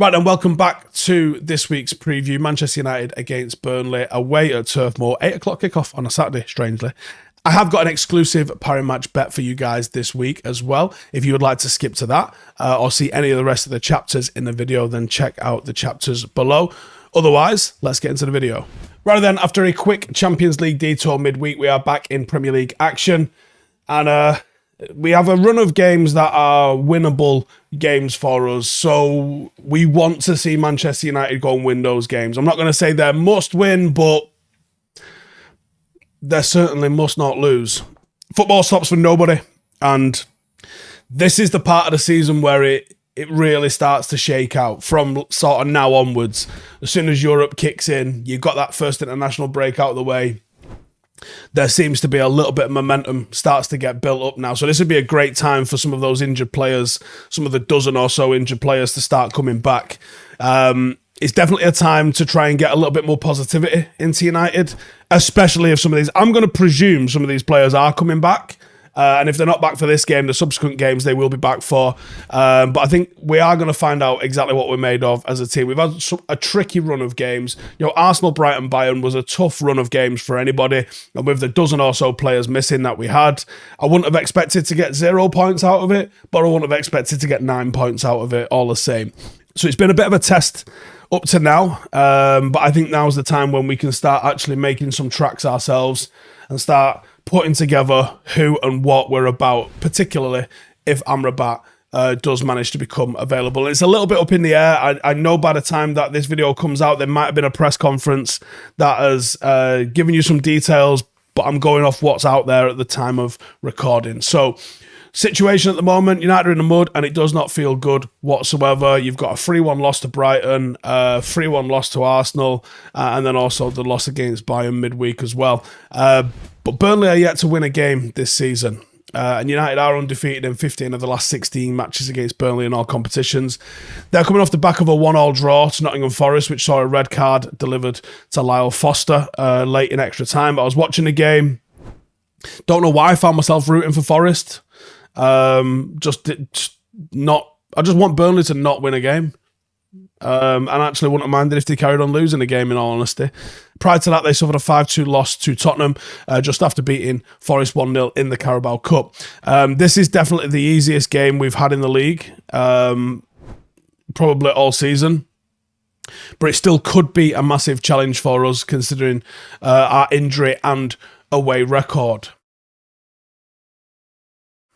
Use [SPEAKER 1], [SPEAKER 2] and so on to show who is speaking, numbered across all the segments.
[SPEAKER 1] Right, and welcome back to this week's preview. Manchester United against Burnley away at Turf Moor. 8 o'clock kickoff on a Saturday, strangely. I have got an exclusive parry match bet for you guys this week as well. If you would like to skip to that or see any of the rest of the chapters in the video, then check out the chapters below. Otherwise, let's get into the video. Right then, after a quick Champions League detour midweek, we are back in Premier League action. And we have a run of games that are winnable games for us. So we want to see Manchester United go and win those games. I'm not going to say they're must win, but they certainly must not lose. Football stops for nobody. And this is the part of the season where it really starts to shake out from sort of now onwards. As soon as Europe kicks in, you've got that first international break out of the way. There seems to be a little bit of momentum starts to get built up now. So this would be a great time for some of those injured players, some of the dozen or so injured players to start coming back. It's definitely a time to try and get a little bit more positivity into United, especially if some of these, I'm going to presume some of these players are coming back. And if they're not back for this game, the subsequent games they will be back for. But I think we are going to find out exactly what we're made of as a team. We've had a tricky run of games. You know, Arsenal, Brighton, Bayern was a tough run of games for anybody. And with the dozen or so players missing that we had, I wouldn't have expected to get 0 points out of it, but I wouldn't have expected to get 9 points out of it all the same. So it's been a bit of a test up to now. But I think now's the time when we can start actually making some tracks ourselves and start putting together who and what we're about, particularly if Amrabat does manage to become available. It's a little bit up in the air. I know by the time that this video comes out, there might have been a press conference that has given you some details, but I'm going off what's out there at the time of recording. So, situation at the moment, United are in the mud, and it does not feel good whatsoever. You've got a 3-1 loss to Brighton, 3-1 loss to Arsenal, and then also the loss against Bayern midweek as well. But Burnley are yet to win a game this season. And United are undefeated in 15 of the last 16 matches against Burnley in all competitions. They're coming off the back of a 1-1 draw to Nottingham Forest, which saw a red card delivered to Lyle Foster late in extra time. But I was watching the game. Don't know why I found myself rooting for Forest. I just want Burnley to not win a game. And actually wouldn't have minded if they carried on losing the game, in all honesty. Prior to that, they suffered a 5-2 loss to Tottenham just after beating Forest 1-0 in the Carabao Cup. This is definitely the easiest game we've had in the league, probably all season. But it still could be a massive challenge for us, considering our injury and away record.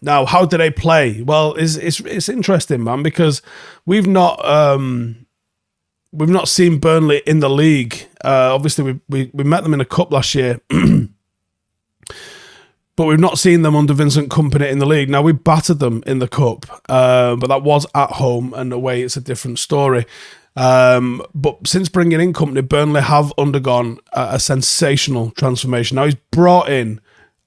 [SPEAKER 1] Now, how do they play? Well, it's interesting, man, because we've not seen Burnley in the league. Obviously, we met them in a cup last year, but we've not seen them under Vincent Kompany in the league. Now, we battered them in the cup, but that was at home, and away it's a different story. But since bringing in Kompany, Burnley have undergone a sensational transformation. Now, he's brought in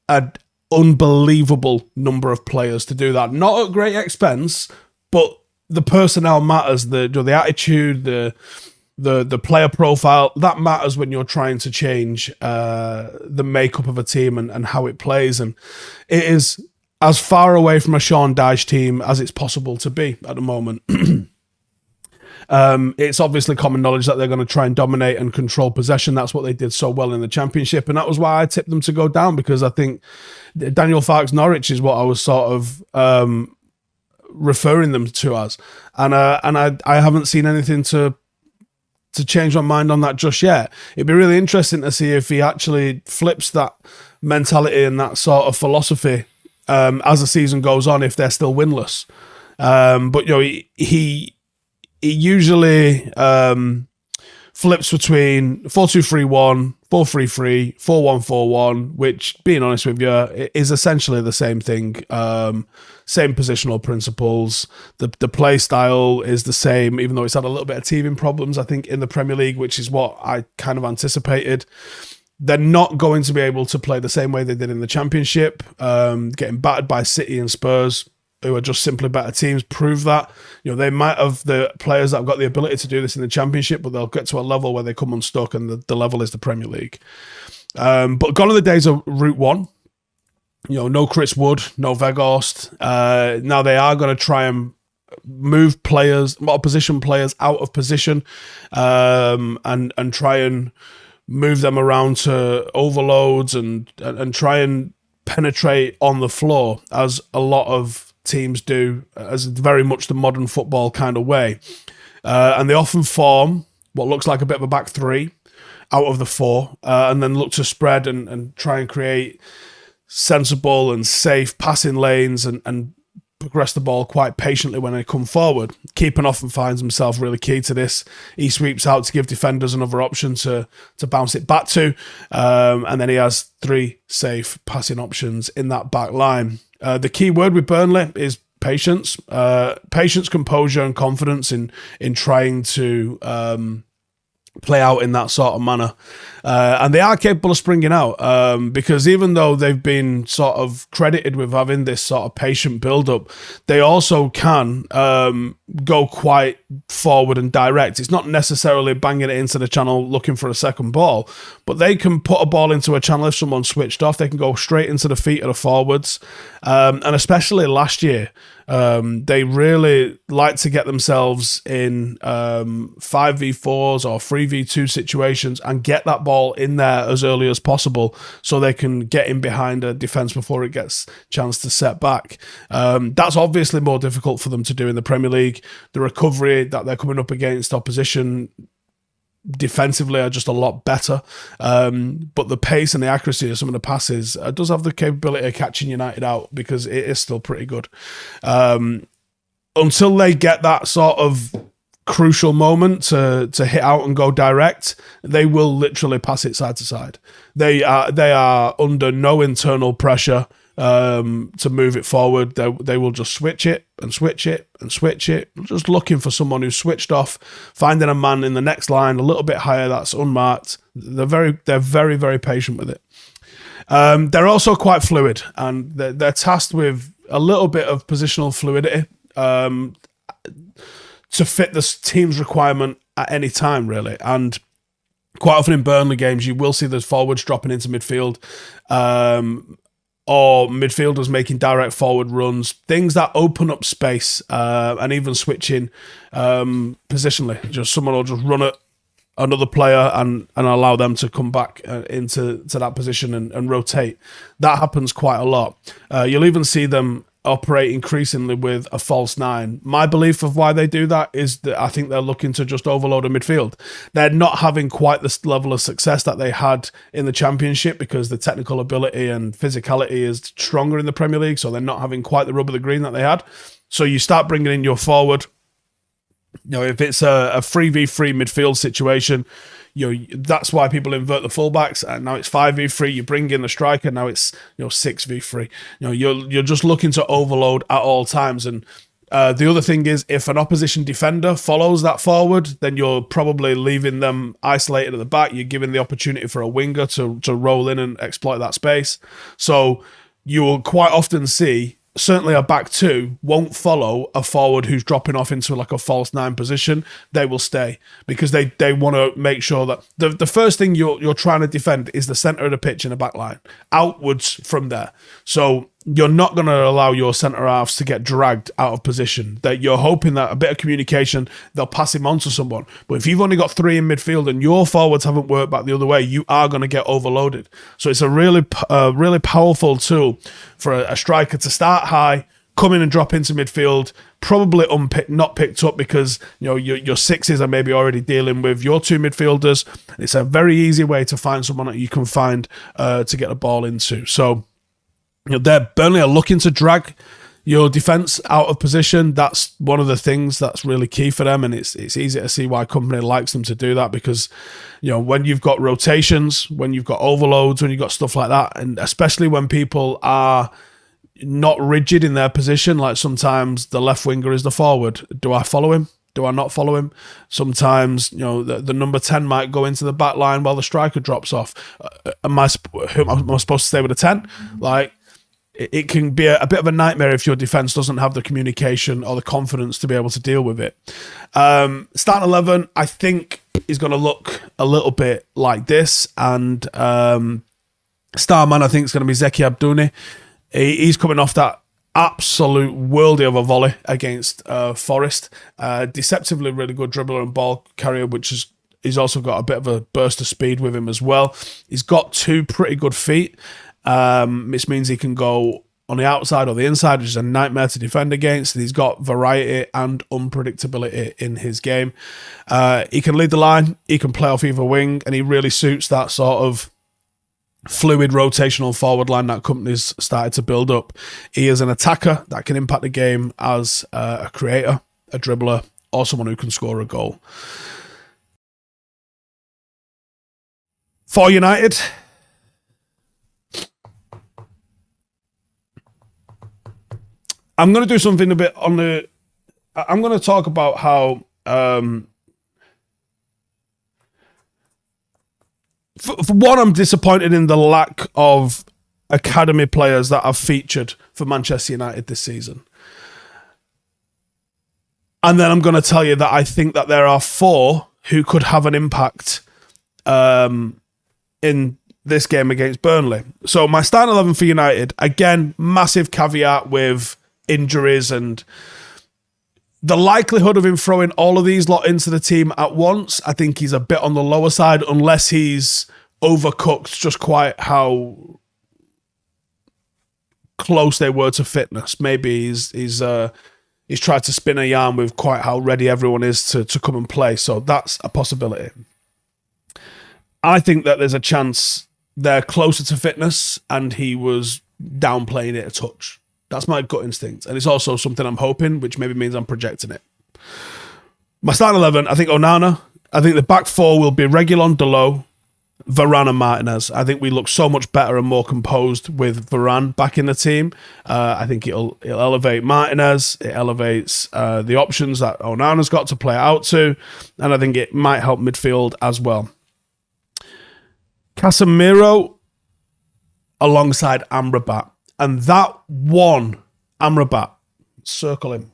[SPEAKER 1] a unbelievable number of players to do that. Not at great expense, but the personnel matters. The attitude, the player profile, that matters when you're trying to change the makeup of a team and how it plays. And it is as far away from a Sean Dyche team as it's possible to be at the moment. It's obviously common knowledge that they're going to try and dominate and control possession. That's what they did so well in the Championship, and that was why I tipped them to go down, because I think Daniel Farke's Norwich is what I was sort of referring them to as, and I haven't seen anything to change my mind on that just yet. It'd be really interesting to see if he actually flips that mentality and that sort of philosophy as the season goes on, if they're still winless. But you know, he usually flips between 4-2-3-1, 4-3-3, 4-1-4-1, which, being honest with you, is essentially the same thing. Same positional principles. The play style is the same, even though it's had a little bit of teething problems, I think, in the Premier League, which is what I kind of anticipated. They're not going to be able to play the same way they did in the Championship, getting battered by City and Spurs, who are just simply better teams, prove that. You know, they might have the players that have got the ability to do this in the Championship, but they'll get to a level where they come unstuck, and the level is the Premier League. But gone are the days of Route 1. You know, no Chris Wood, no Weghorst. Now they are going to try and move players, opposition players out of position, and try and move them around to overloads and try and penetrate on the floor, as a lot of teams do, as very much the modern football kind of way. And they often form what looks like a bit of a back three out of the four, and then look to spread and try and create sensible and safe passing lanes and progress the ball quite patiently when they come forward. Keeping often finds himself really key to this. He sweeps out to give defenders another option to bounce it back to, and then he has 3 safe passing options in that back line. The key word with Burnley is patience. Patience, composure, and confidence in trying to play out in that sort of manner. And they are capable of springing out, because even though they've been sort of credited with having this sort of patient build-up, they also can go quite forward and direct. It's not necessarily banging it into the channel looking for a second ball, but they can put a ball into a channel if someone's switched off. They can go straight into the feet of the forwards. And especially last year, they really like to get themselves in 5v4s or 3v2 situations and get that ball in there as early as possible so they can get in behind a defence before it gets a chance to set back. That's obviously more difficult for them to do in the Premier League. The recovery that they're coming up against opposition defensively are just a lot better, but the pace and the accuracy of some of the passes does have the capability of catching United out, because it is still pretty good. Until they get that sort of crucial moment to hit out and go direct, they will literally pass it side to side. They are under no internal pressure to move it forward. They will just switch it and switch it and switch it, just looking for someone who's switched off, finding a man in the next line a little bit higher that's unmarked. They're very, very patient with it. They're also quite fluid, and they're tasked with a little bit of positional fluidity to fit the team's requirement at any time, really. And quite often in Burnley games, you will see the forwards dropping into midfield, or midfielders making direct forward runs, things that open up space, and even switching positionally. Just someone will just run at another player and allow them to come back into that position and rotate. That happens quite a lot. You'll even see them operate increasingly with a false 9. My belief of why they do that is that I think they're looking to just overload a midfield. They're not having quite this level of success that they had in the Championship, because the technical ability and physicality is stronger in the Premier League, so they're not having quite the rub of the green that they had. So you start bringing in your forward. If it's a 3v3 midfield situation, that's why people invert the fullbacks, and now it's 5v3. You bring in the striker, now it's 6v3. You're just looking to overload at all times. And the other thing is, if an opposition defender follows that forward, then you're probably leaving them isolated at the back. You're giving the opportunity for a winger to roll in and exploit that space. So you will quite often see, certainly a back two won't follow a forward who's dropping off into like a false 9 position. They will stay, because they want to make sure that the first thing you're trying to defend is the centre of the pitch in the back line, outwards from there. So you're not going to allow your centre halves to get dragged out of position. That you're hoping that a bit of communication, they'll pass him on to someone. But if you've only got 3 in midfield and your forwards haven't worked back the other way, you are going to get overloaded. So it's a really powerful tool for a striker to start high, come in and drop into midfield, probably not picked up because your sixes are maybe already dealing with your 2 midfielders. It's a very easy way to find someone that you can find to get a ball into. So Burnley are looking to drag your defence out of position. That's one of the things that's really key for them, and it's easy to see why company likes them to do that, because when you've got rotations, when you've got overloads, when you've got stuff like that, and especially when people are not rigid in their position, like sometimes the left winger is the forward. Do I follow him? Do I not follow him? Sometimes, the number 10 might go into the back line while the striker drops off. Am I supposed to stay with a 10? Like, it can be a bit of a nightmare if your defence doesn't have the communication or the confidence to be able to deal with it. Starting 11, I think, is going to look a little bit like this. And Starman, I think, is going to be Zeki Abdouni. He's coming off that absolute worldie of a volley against Forest. Deceptively really good dribbler and ball carrier, which is he's also got a bit of a burst of speed with him as well. He's got 2 pretty good feet, which means he can go on the outside or the inside, which is a nightmare to defend against. And he's got variety and unpredictability in his game. He can lead the line, he can play off either wing, and he really suits that sort of fluid rotational forward line that companies started to build up. He is an attacker that can impact the game as a creator, a dribbler, or someone who can score a goal. For United, I'm going to do something a bit on the... I'm going to talk about how... For one, I'm disappointed in the lack of academy players that have featured for Manchester United this season. And then I'm going to tell you that I think that there are 4 who could have an impact in this game against Burnley. So my starting 11 for United, again, massive caveat with injuries and the likelihood of him throwing all of these lot into the team at once, I think he's a bit on the lower side unless he's overcooked just quite how close they were to fitness. Maybe he's tried to spin a yarn with quite how ready everyone is to come and play. So that's a possibility. I think that there's a chance they're closer to fitness and he was downplaying it a touch. That's my gut instinct. And it's also something I'm hoping, which maybe means I'm projecting it. My starting 11, I think Onana. I think the back 4 will be Reguilon, Dalot, Varane and Martinez. I think we look so much better and more composed with Varane back in the team. I think it'll elevate Martinez. It elevates the options that Onana's got to play out to. And I think it might help midfield as well. Casemiro alongside Amrabat. And that one, Amrabat, circle him.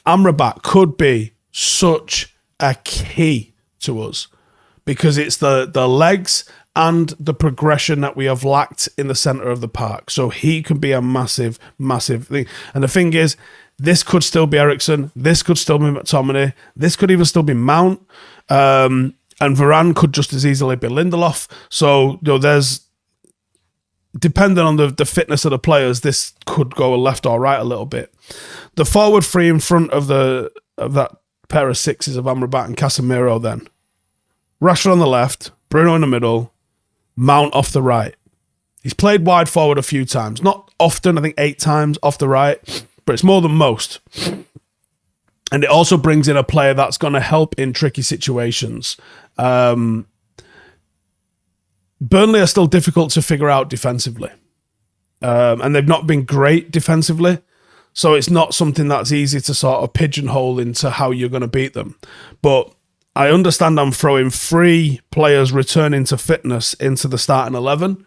[SPEAKER 1] Amrabat could be such a key to us because it's the legs and the progression that we have lacked in the centre of the park. So he can be a massive, massive thing. And the thing is, this could still be Eriksen. This could still be McTominay. This could even still be Mount. And Varane could just as easily be Lindelof. So, there's... Depending on the fitness of the players, this could go left or right a little bit. The forward 3 in front of that pair of 6s of Amrabat and Casemiro then. Rashford on the left, Bruno in the middle, Mount off the right. He's played wide forward a few times. Not often, I think 8 times off the right, but it's more than most. And it also brings in a player that's going to help in tricky situations. Burnley are still difficult to figure out defensively. And they've not been great defensively. So it's not something that's easy to sort of pigeonhole into how you're going to beat them. But I understand I'm throwing 3 players returning to fitness into the starting 11.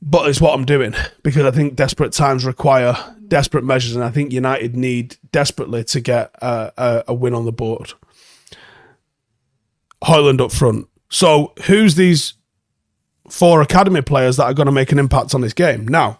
[SPEAKER 1] But it's what I'm doing. Because I think desperate times require desperate measures. And I think United need desperately to get a win on the board. Højlund up front. So who's these 4 academy players that are going to make an impact on this game? Now,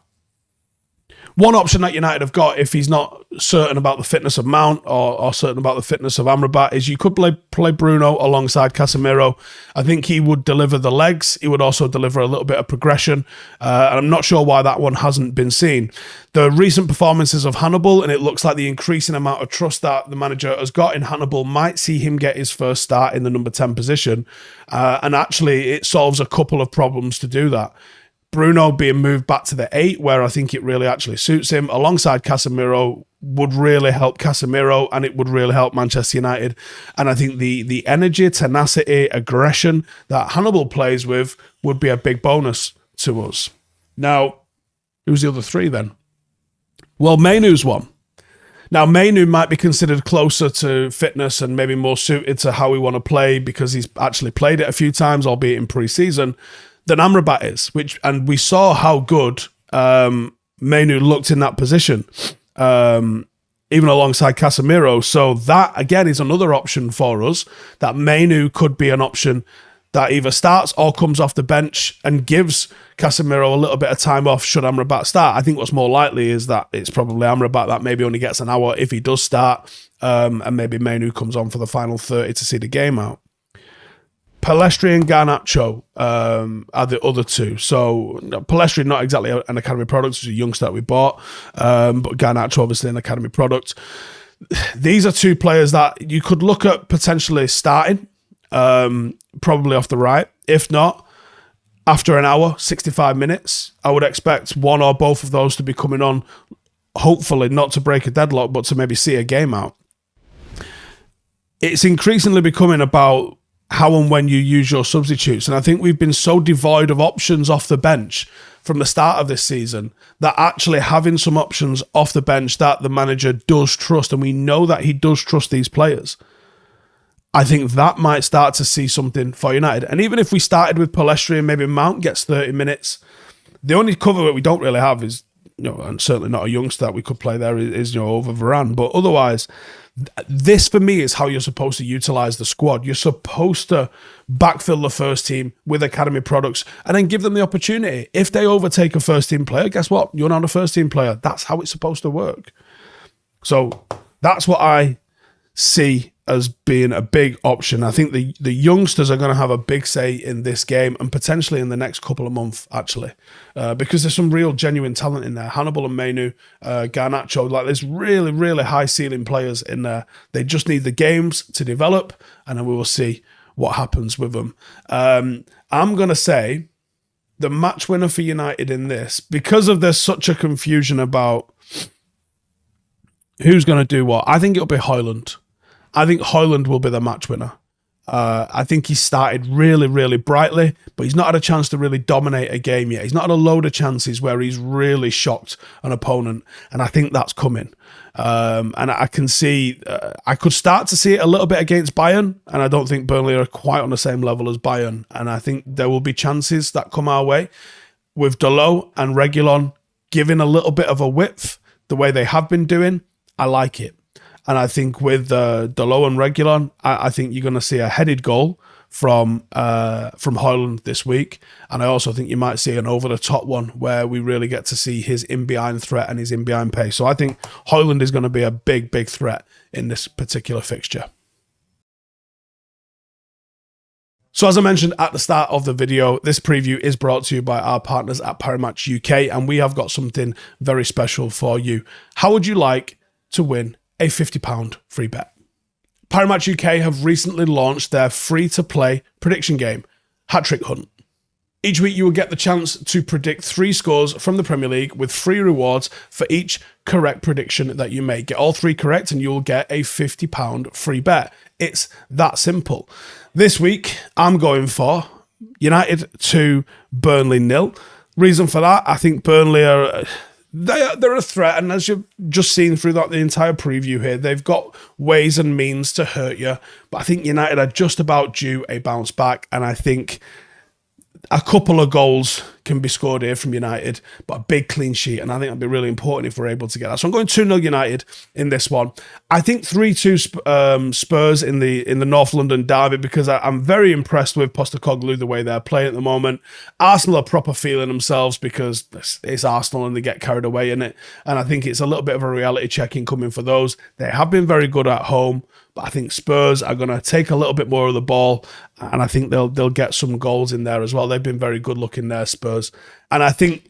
[SPEAKER 1] one option that United have got, if he's not certain about the fitness of Mount or certain about the fitness of Amrabat, is you could play Bruno alongside Casemiro. I think he would deliver the legs. He would also deliver a little bit of progression. And I'm not sure why that one hasn't been seen. The recent performances of Hannibal, and it looks like the increasing amount of trust that the manager has got in Hannibal might see him get his first start in the number 10 position. And actually, it solves a couple of problems to do that. Bruno being moved back to the 8, where I think it really actually suits him, alongside Casemiro, would really help Casemiro, and it would really help Manchester United. And I think the energy, tenacity, aggression that Hannibal plays with would be a big bonus to us. Now, who's the other 3 then? Well, Mainoo's one. Now, Mainoo might be considered closer to fitness and maybe more suited to how we want to play because he's actually played it a few times, albeit in pre-season, than Amrabat is, and we saw how good Mainoo looked in that position, even alongside Casemiro. So that, again, is another option for us, that Mainoo could be an option that either starts or comes off the bench and gives Casemiro a little bit of time off should Amrabat start. I think what's more likely is that it's probably Amrabat that maybe only gets an hour if he does start, and maybe Mainoo comes on for the final 30 to see the game out. Pellistri and Garnacho are the other two. So Pellistri, not exactly an academy product, it's a youngster that we bought, but Garnacho obviously an academy product. These are two players that you could look at potentially starting, probably off the right. If not, after an hour, 65 minutes, I would expect one or both of those to be coming on, hopefully not to break a deadlock, but to maybe see a game out. It's increasingly becoming about how and when you use your substitutes. And I think we've been so devoid of options off the bench from the start of this season that actually having some options off the bench that the manager does trust, and we know that he does trust these players, I think that might start to see something for United. And even if we started with Pellistri and maybe Mount gets 30 minutes, the only cover that we don't really have is, and certainly not a youngster that we could play there, is over Varane. But otherwise, this for me is how you're supposed to utilise the squad. You're supposed to backfill the first team with academy products and then give them the opportunity. If they overtake a first team player, guess what? You're not a first team player. That's how it's supposed to work. So that's what I see as being a big option. I think the youngsters are going to have a big say in this game and potentially in the next couple of months, actually, because there's some real genuine talent in there. Hannibal and Mainoo, Garnacho, like there's really, really high ceiling players in there. They just need the games to develop, and then we will see what happens with them. I'm going to say the match winner for United in this, because of there's such a confusion about who's going to do what, I think it'll be Højlund. I think Højlund will be the match winner. I think he started really, really brightly, but he's not had a chance to really dominate a game yet. He's not had a load of chances where he's really shocked an opponent, and I think that's coming. And I can see, I could start to see it a little bit against Bayern, and I don't think Burnley are quite on the same level as Bayern, and I think there will be chances that come our way. With Dalot and Reguilon giving a little bit of a width, the way they have been doing, I like it. And I think with Dalot and Reguilon, I think you're going to see a headed goal from Højlund this week. And I also think you might see an over-the-top one where we really get to see his in-behind threat and his in-behind pace. So I think Højlund is going to be a big, big threat in this particular fixture. So as I mentioned at the start of the video, this preview is brought to you by our partners at Parimatch UK, and we have got something very special for you. How would you like to win a £50 free bet? Parimatch UK have recently launched their free-to-play prediction game, Hat Trick Hunt. Each week you will get the chance to predict 3 scores from the Premier League with free rewards for each correct prediction that you make. Get all 3 correct and you'll get a £50 free bet. It's that simple. This week I'm going for United 2, Burnley 0. Reason for that, I think Burnley are... They're a threat, and as you've just seen through the entire preview here, they've got ways and means to hurt you. But I think United are just about due a bounce back, and I think a couple of goals can be scored here from United, but a big clean sheet, and I think that'd be really important if we're able to get that. So I'm going 2-0 United in this one. I think 3-2 Spurs in the North London derby, because I'm very impressed with Postecoglou, the way they're playing at the moment. Arsenal are proper feeling themselves because it's Arsenal and they get carried away in it, and I think it's a little bit of a reality check in coming for those. They have been very good at home, but I think Spurs are going to take a little bit more of the ball, and I think they'll get some goals in there as well. They've been very good looking there, Spurs. And I think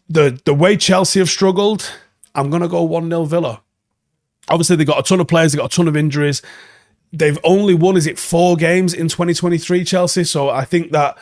[SPEAKER 1] the way Chelsea have struggled, I'm going to go 1-0 Villa. Obviously, they've got a ton of players, they've got a ton of injuries. They've only won, 4 games in 2023, Chelsea? So I think that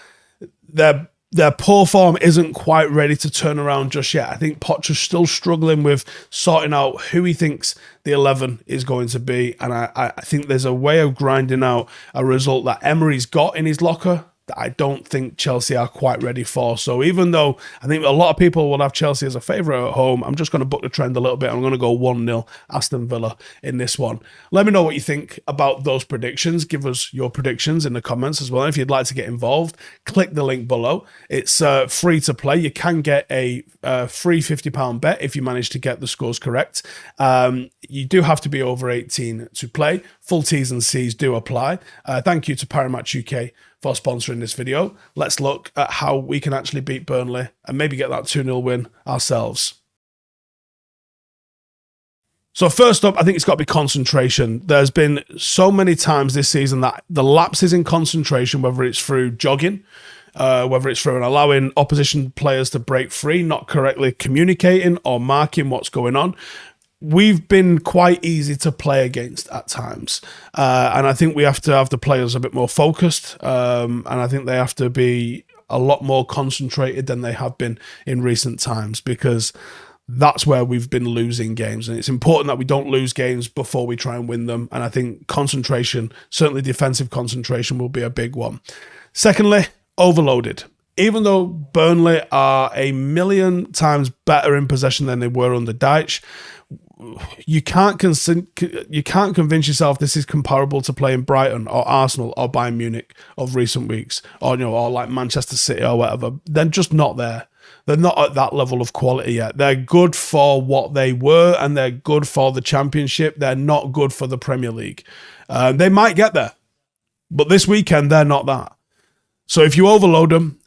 [SPEAKER 1] their poor form isn't quite ready to turn around just yet. I think Potter's still struggling with sorting out who he thinks the 11 is going to be. And I think there's a way of grinding out a result that Emery's got in his locker that I don't think Chelsea are quite ready for. So even though I think a lot of people will have Chelsea as a favourite at home, I'm just going to buck the trend a little bit. I'm going to go 1-0 Aston Villa in this one. Let me know what you think about those predictions. Give us your predictions in the comments as well. If you'd like to get involved, click the link below. It's free to play. You can get a free £50 bet if you manage to get the scores correct. You do have to be over 18 to play. Full T's and C's do apply. Thank you to Paramatch UK for sponsoring this video. Let's look at how we can actually beat Burnley and maybe get that 2-0 win ourselves. So first up, I think it's got to be concentration. There's been so many times this season that the lapses in concentration, whether it's through jogging, whether it's through allowing opposition players to break free, not correctly communicating or marking what's going on, we've been quite easy to play against at times. And I think we have to have the players a bit more focused. And I think they have to be a lot more concentrated than they have been in recent times, because that's where we've been losing games. And it's important that we don't lose games before we try and win them. And I think concentration, certainly defensive concentration, will be a big one. Secondly, overloaded. Even though Burnley are a million times better in possession than they were under Dyche, you can't convince yourself this is comparable to playing Brighton or Arsenal or Bayern Munich of recent weeks, or or like Manchester City or whatever. They're just not there. They're not at that level of quality yet. They're good for what they were, and they're good for the Championship. They're not good for the Premier League. They might get there, but this weekend they're not that. So if you overload them,